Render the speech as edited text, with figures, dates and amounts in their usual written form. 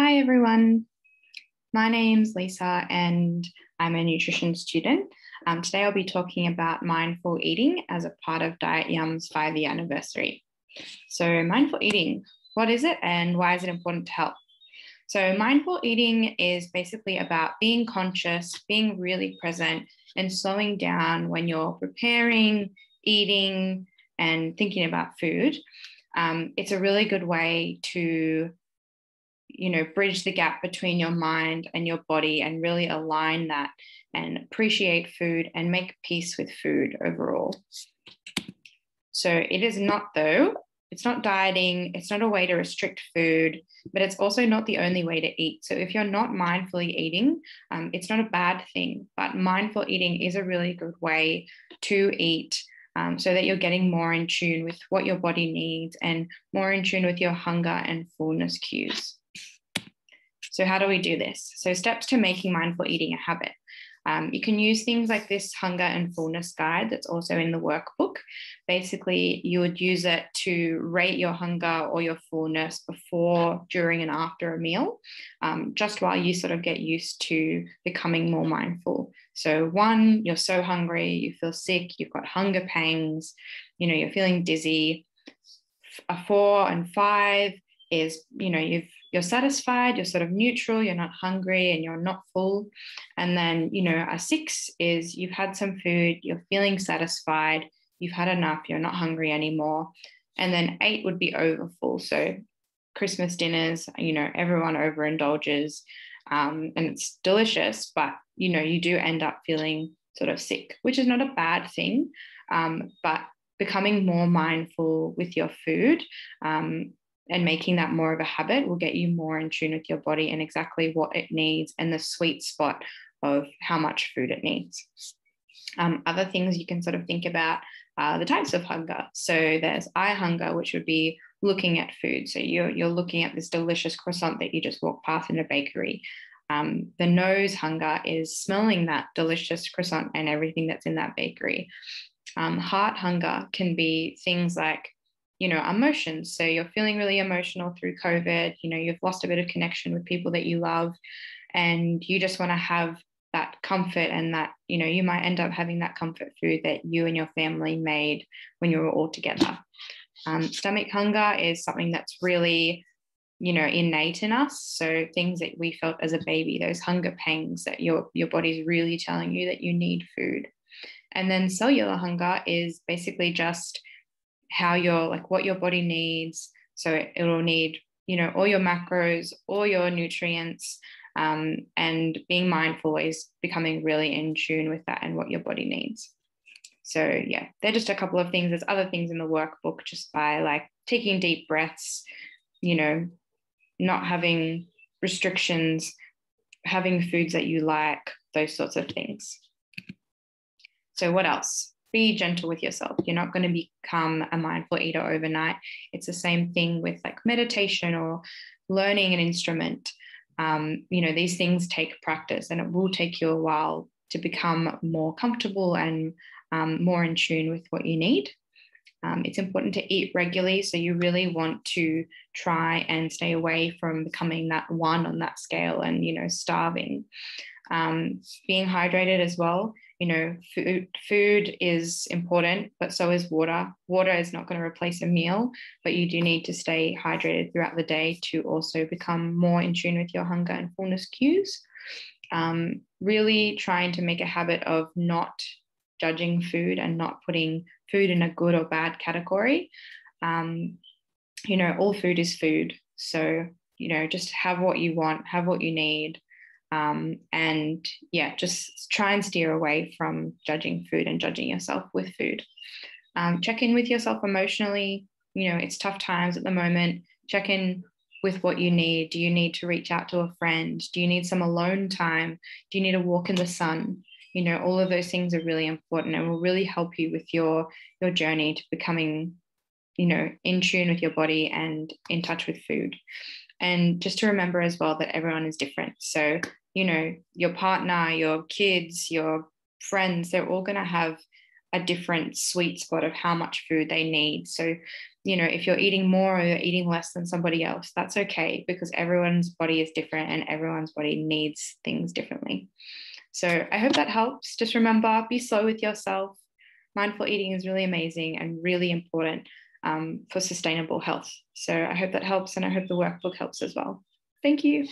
Hi, everyone. My name's Lisa, and I'm a nutrition student. Today, I'll be talking about mindful eating as a part of Diet Yum's 5-year anniversary. So, mindful eating, what is it and why is it important to health? So, mindful eating is basically about being conscious, being really present, and slowing down when you're preparing, eating, and thinking about food. It's a really good way to bridge the gap between your mind and your body and really align that and appreciate food and make peace with food overall. So it is not, though, it's not dieting, it's not a way to restrict food, but it's also not the only way to eat. So if you're not mindfully eating, it's not a bad thing, but mindful eating is a really good way to eat so that you're getting more in tune with what your body needs and more in tune with your hunger and fullness cues. So how do we do this? So steps to making mindful eating a habit. You can use things like this hunger and fullness guide that's also in the workbook. Basically, you would use it to rate your hunger or your fullness before, during, and after a meal, just while you sort of get used to becoming more mindful. So 1, you're so hungry, you feel sick, you've got hunger pangs, you're feeling dizzy. A 4 and 5 is, you're satisfied, you're sort of neutral, you're not hungry and you're not full. And then, a 6 is you've had some food, you're feeling satisfied, you've had enough, you're not hungry anymore. And then 8 would be overfull. So Christmas dinners, everyone overindulges and it's delicious, but, you do end up feeling sort of sick, which is not a bad thing. But becoming more mindful with your food and making that more of a habit will get you more in tune with your body and exactly what it needs and the sweet spot of how much food it needs. Other things you can sort of think about are the types of hunger. So there's eye hunger, which would be looking at food. So you're looking at this delicious croissant that you just walked past in a bakery. The nose hunger is smelling that delicious croissant and everything that's in that bakery. Heart hunger can be things like emotions. So you're feeling really emotional through COVID, you've lost a bit of connection with people that you love, and you just want to have that comfort and that, you might end up having that comfort food that you and your family made when you were all together. Stomach hunger is something that's really, innate in us. So things that we felt as a baby, those hunger pangs that your body's really telling you that you need food. And then cellular hunger is basically just how what your body needs. So it'll need, all your macros, all your nutrients, and being mindful is becoming really in tune with that and what your body needs. So yeah, they're just a couple of things. There's other things in the workbook just by like taking deep breaths, not having restrictions, having foods that you like, those sorts of things. So what else? Be gentle with yourself. You're not going to become a mindful eater overnight. It's the same thing with like meditation or learning an instrument. These things take practice and it will take you a while to become more comfortable and more in tune with what you need. It's important to eat regularly. So you really want to try and stay away from becoming that 1 on that scale and, starving. Being hydrated as well. Food is important, but so is water. Water is not going to replace a meal, but you do need to stay hydrated throughout the day to also become more in tune with your hunger and fullness cues. Really trying to make a habit of not judging food and not putting food in a good or bad category. All food is food. So, just have what you want, have what you need. And yeah, just try and steer away from judging food and judging yourself with food. Check in with yourself emotionally. It's tough times at the moment. Check in with what you need. Do you need to reach out to a friend? Do you need some alone time? Do you need a walk in the sun? All of those things are really important and will really help you with your journey to becoming, in tune with your body and in touch with food. And just to remember as well that everyone is different. So, your partner, your kids, your friends, they're all going to have a different sweet spot of how much food they need. So, if you're eating more or you're eating less than somebody else, that's okay, because everyone's body is different and everyone's body needs things differently. So I hope that helps. Just remember, be slow with yourself. Mindful eating is really amazing and really important for sustainable health. So I hope that helps, and I hope the workbook helps as well. Thank you.